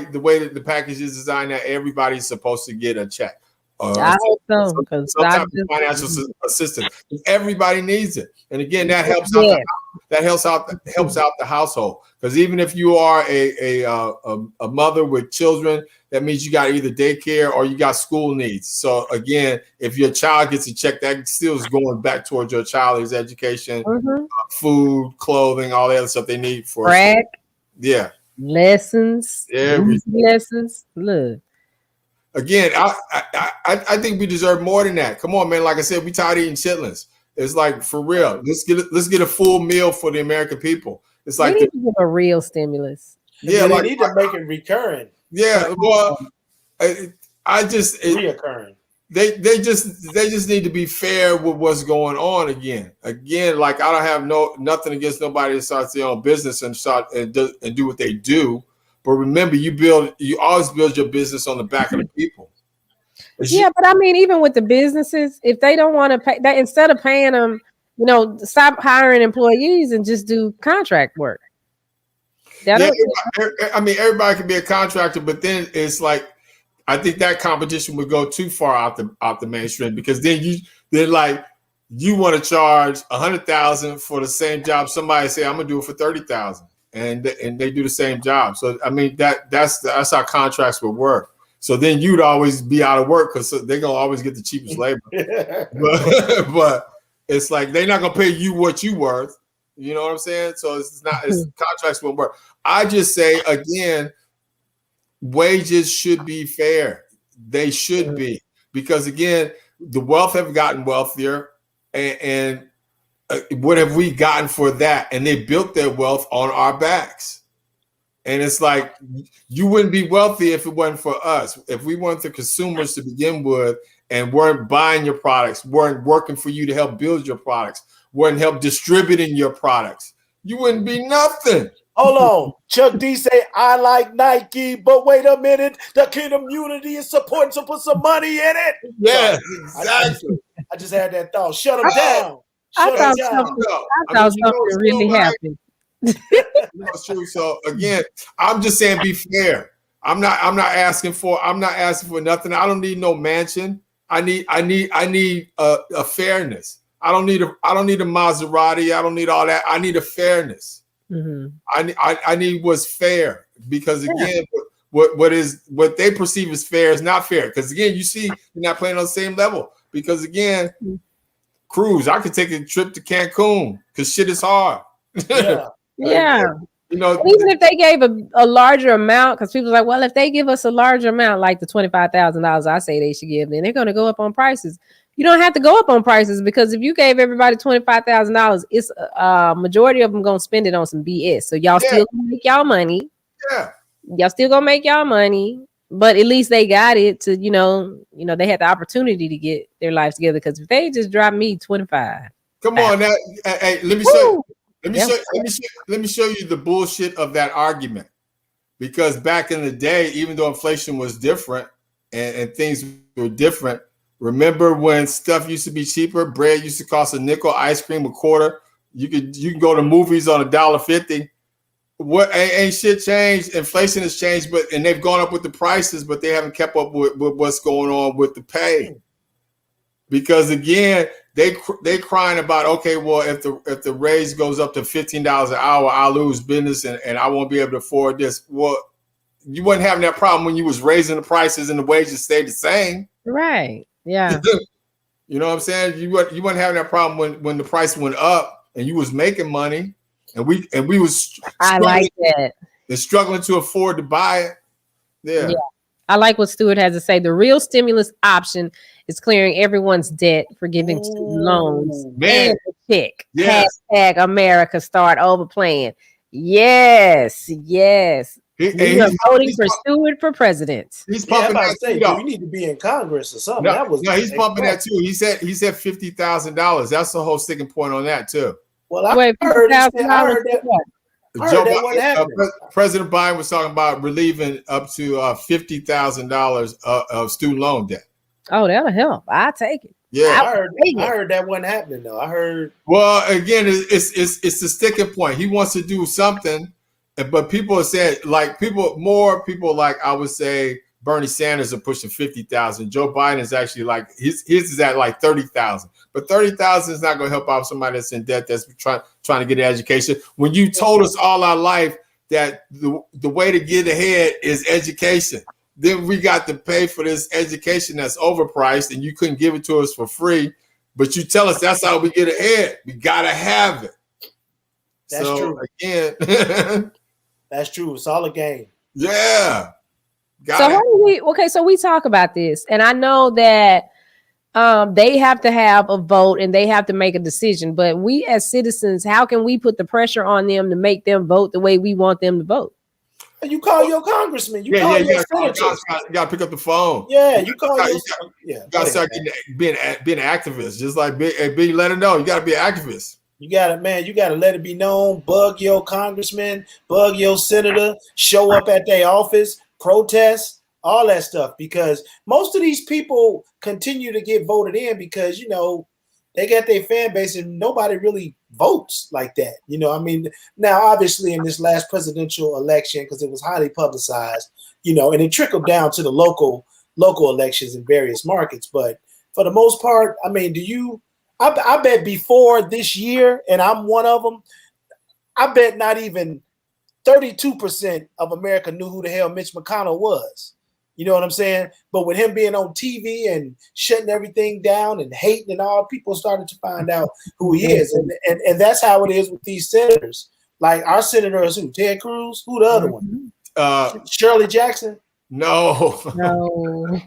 the way that the package is designed, that everybody's supposed to get a check. I hope so. Some type of financial assistance. Everybody needs it, and again, that helps out. That helps out the household, because even if you are a mother with children, that means you got either daycare or you got school needs. So again, if your child gets a check, that still is going back towards your child's education, food, clothing, all the other stuff they need for crack. Yeah, lessons, lessons. Look. Again, I think we deserve more than that. Come on, man. Like I said, we tired of eating chitlins. It's like, for real. Let's get a full meal for the American people. It's like we need to give a real stimulus. Yeah, they need to make it recurring. Yeah, well, reoccurring. They just need to be fair with what's going on again. Again, like I don't have nothing against nobody that starts their own business and do what they do. But remember, you always build your business on the back of the people. But I mean, even with the businesses, if they don't want to pay, that instead of paying them, you know, stop hiring employees and just do contract work. I mean, everybody can be a contractor, but then it's like, I think that competition would go too far out the mainstream, because then you want to charge $100,000 for the same job. Somebody say, I'm gonna do it for $30,000. And they do the same job. So I mean that's how contracts would work. So then you'd always be out of work because they're gonna always get the cheapest labor. but it's like they're not gonna pay you what you worth. You know what I'm saying? So contracts won't work. I just say again, wages should be fair. They should be, because again, the wealth have gotten wealthier, and what have we gotten for that? And they built their wealth on our backs. And it's like, you wouldn't be wealthy if it wasn't for us. If we weren't the consumers to begin with and weren't buying your products, weren't working for you to help build your products, weren't help distributing your products, you wouldn't be nothing. Hold on. Chuck D say, I like Nike, but wait a minute. The community is supporting, so put some money in it. Yeah, exactly. I just had that thought. Shut them down. I thought something really happened. That's true. So again, I'm just saying, be fair. I'm not asking for nothing. I don't need no mansion. I need a fairness. I don't need a Maserati. I don't need all that. I need a fairness. Mm-hmm. I need what's fair, because again, what they perceive as fair is not fair. Because again, you see, you're not playing on the same level. Because again, cruise, I could take a trip to Cancun because shit is hard. Yeah. Yeah. You know, even if they gave a larger amount, because people are like, well, if they give us a larger amount, like the $25,000 I say they should give, then they're going to go up on prices. You don't have to go up on prices, because if you gave everybody $25,000, it's a majority of them going to spend it on some BS. So y'all still gonna make y'all money. Yeah. Y'all still going to make y'all money, but at least they got it to, they had the opportunity to get their lives together. Because if they just drop me 25. Come on now. Hey, let me show you. Let me show you the bullshit of that argument. Because back in the day, even though inflation was different and things were different, remember when stuff used to be cheaper? Bread used to cost a nickel, ice cream $0.25. You can go to movies on $1.50. What ain't shit changed? Inflation has changed, and they've gone up with the prices, but they haven't kept up with what's going on with the pay. Because again, they crying about, okay, well, if the raise goes up to $15 an hour, I'll lose business and I won't be able to afford this. Well, you wasn't having that problem when you was raising the prices and the wages stayed the same. Right. Yeah. You know what I'm saying? You wasn't having that problem when the price went up and you was making money, and we was I like that. And struggling to afford to buy it. Yeah. I like what Stewart has to say. The real stimulus option is clearing everyone's debt, forgiving student loans, and the check. Yes. Hashtag America start overplaying. Yes. We are voting for Stewart for president. He's pumping that too. We need to be in Congress or something. He's pumping that too. He said $50,000. That's the whole sticking point on that too. Well, I heard that. President Biden was talking about relieving up to $50,000 of student loan debt. Oh, that'll help. I'll take it. Yeah, I heard that wasn't happening though. I heard. Well, again, it's the sticking point. He wants to do something, but people are saying, like, more people like, I would say Bernie Sanders are pushing 50,000. Joe Biden is actually like his is at like 30,000. But 30,000 is not going to help out somebody that's in debt, that's trying to get an education. When you told us all our life that the way to get ahead is education, then we got to pay for this education that's overpriced, and you couldn't give it to us for free. But you tell us that's how we get ahead. We got to have it. That's true. Again, that's true. It's all a game. Yeah. So we talk about this, and I know that they have to have a vote and they have to make a decision. But we as citizens, how can we put the pressure on them to make them vote the way we want them to vote? You call your congressman. You got to pick up the phone. Yeah, you call you got to start being an activist. Just like Big let it know. You got to be an activist. You got to let it be known. Bug your congressman, bug your senator, show up at their office, protest, all that stuff. Because most of these people continue to get voted in because, they got their fan base and nobody really votes like that. I mean, now, obviously, in this last presidential election, because it was highly publicized, and it trickled down to the local elections in various markets. But for the most part, I mean, I bet before this year, and I'm one of them, I bet not even 32% of America knew who the hell Mitch McConnell was. You know what I'm saying? But with him being on TV and shutting everything down and hating and all, people started to find out who he is. And that's how it is with these senators. Like our senators, who? Ted Cruz? Who the other one? Shirley Jackson? No. No.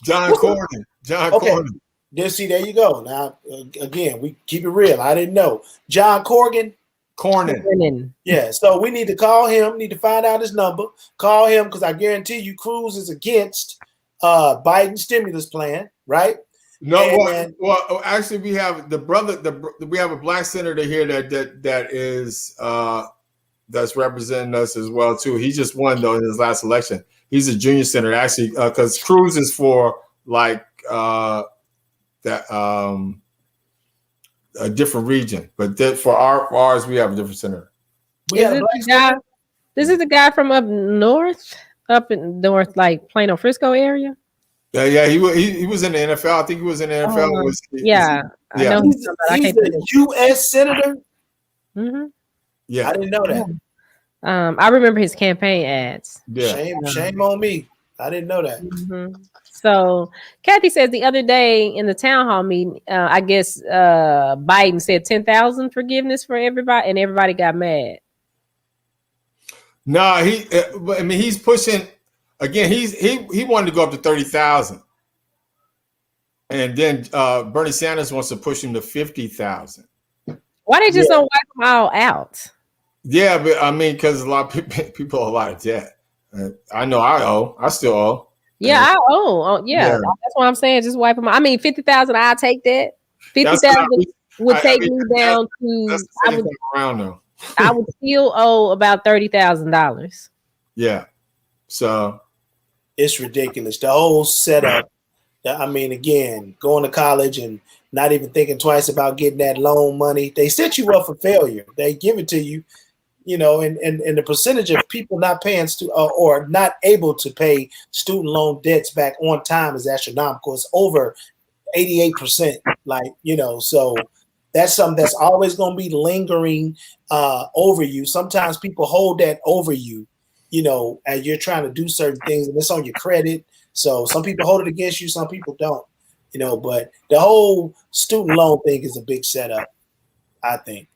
John Cornyn. Okay. Cornyn. Just see, there you go. Now, again, we keep it real. I didn't know. John Cornyn. Yeah, so we need to call him. Need to find out his number. Call him because I guarantee you, Cruz is against Biden's stimulus plan, right? No, well, actually, we have we have a black senator here that is that's representing us as well too. He just won though in his last election. He's a junior senator actually because Cruz is for like a different region, but for ours we have a different senator. This is the guy from up in north, like Plano, Frisco area. Yeah, he was in the NFL. I think he was in the NFL. I know he's a U.S. senator. Mm-hmm. Yeah, I didn't know that. I remember his campaign ads. Yeah. Shame on me. I didn't know that. Mm-hmm. So Kathy says the other day in the town hall meeting, I guess Biden said 10,000 forgiveness for everybody, and everybody got mad. No, he's pushing. Again, he wanted to go up to 30,000, and then Bernie Sanders wants to push him to 50,000. Why they just don't wipe them all out? Yeah, but I mean, because a lot of people owe a lot of debt. I know I still owe. Yeah, I owe. Yeah, that's what I'm saying. Just wipe them out. I mean, 50,000, I'll take that. 50,000 would take me down to. I would still owe about $30,000. Yeah, so. It's ridiculous. The whole setup. I mean, again, going to college and not even thinking twice about getting that loan money. They set you up for failure. They give it to you, and the percentage of people not paying or not able to pay student loan debts back on time is astronomical. It's over 88%. So that's something that's always going to be lingering over you. Sometimes people hold that over you. As you're trying to do certain things, and it's on your credit. So some people hold it against you, some people don't. But the whole student loan thing is a big setup, I think.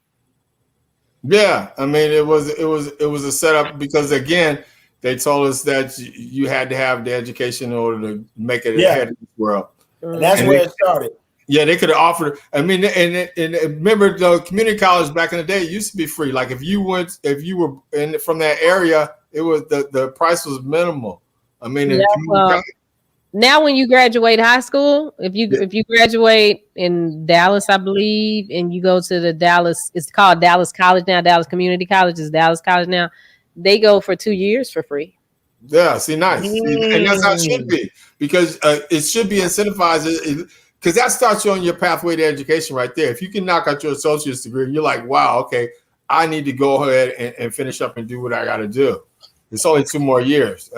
Yeah, I mean, it was a setup because again, they told us that you had to have the education in order to make it ahead of this world. And that's where it started. Yeah, they could have offered. I mean, and remember the community college back in the day used to be free. Like if you were from that area, it was the price was minimal. I mean, now when you graduate high school, if you graduate in Dallas, I believe, and you go to the Dallas, it's called Dallas College now. Dallas Community College is Dallas College now. They go for 2 years for free. Yeah, see, nice, and that's how it should be because it should be incentivized. Because that starts you on your pathway to education right there. If you can knock out your associate's degree, you're like, wow, okay, I need to go ahead and finish up and do what I got to do. It's only 2 more years.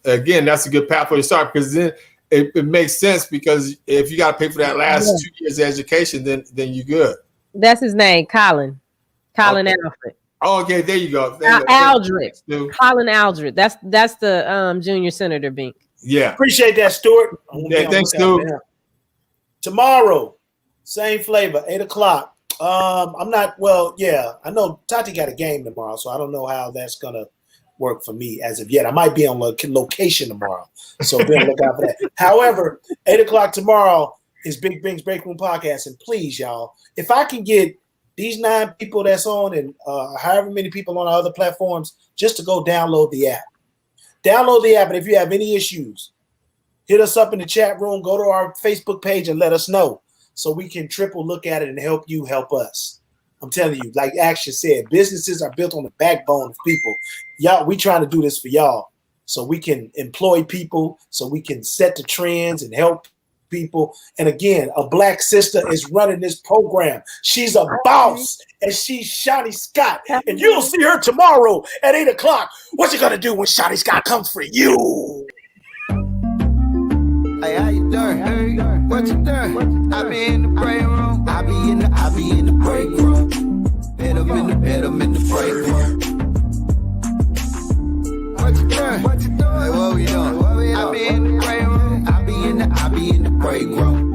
Again, that's a good pathway to start because then it makes sense because if you got to pay for that last 2 years of education, then you're good. That's his name, Colin Alfred. Oh, okay, there you go. Aldred. Colin Aldred. That's the junior senator, Bink. Yeah. Appreciate that, Stuart. Yeah, thanks, Stuart. Tomorrow, same flavor, 8:00. I know Tati got a game tomorrow, so I don't know how that's gonna work for me as of yet. I might be on location tomorrow, so be on the lookout for that. However, 8:00 tomorrow is Big Bink's Break Room Podcast, and please, y'all, if I can get these 9 people that's on and however many people on other platforms just to go download the app. Download the app, and if you have any issues, hit us up in the chat room, go to our Facebook page and let us know so we can triple look at it and help you help us. I'm telling you, like Action said, businesses are built on the backbone of people. Y'all, we trying to do this for y'all so we can employ people, so we can set the trends and help people. And again, a black sister is running this program. She's a boss, and she's Shani Scott. And you'll see her tomorrow at 8:00. What you gonna do when Shani Scott comes for you? Hey, how you doing? Hey, what you doing? I be in the break room. I be in the break room. Bet I'm in the break room. What you doing? Hey, what we doing? I be in the break room. I be in the break room.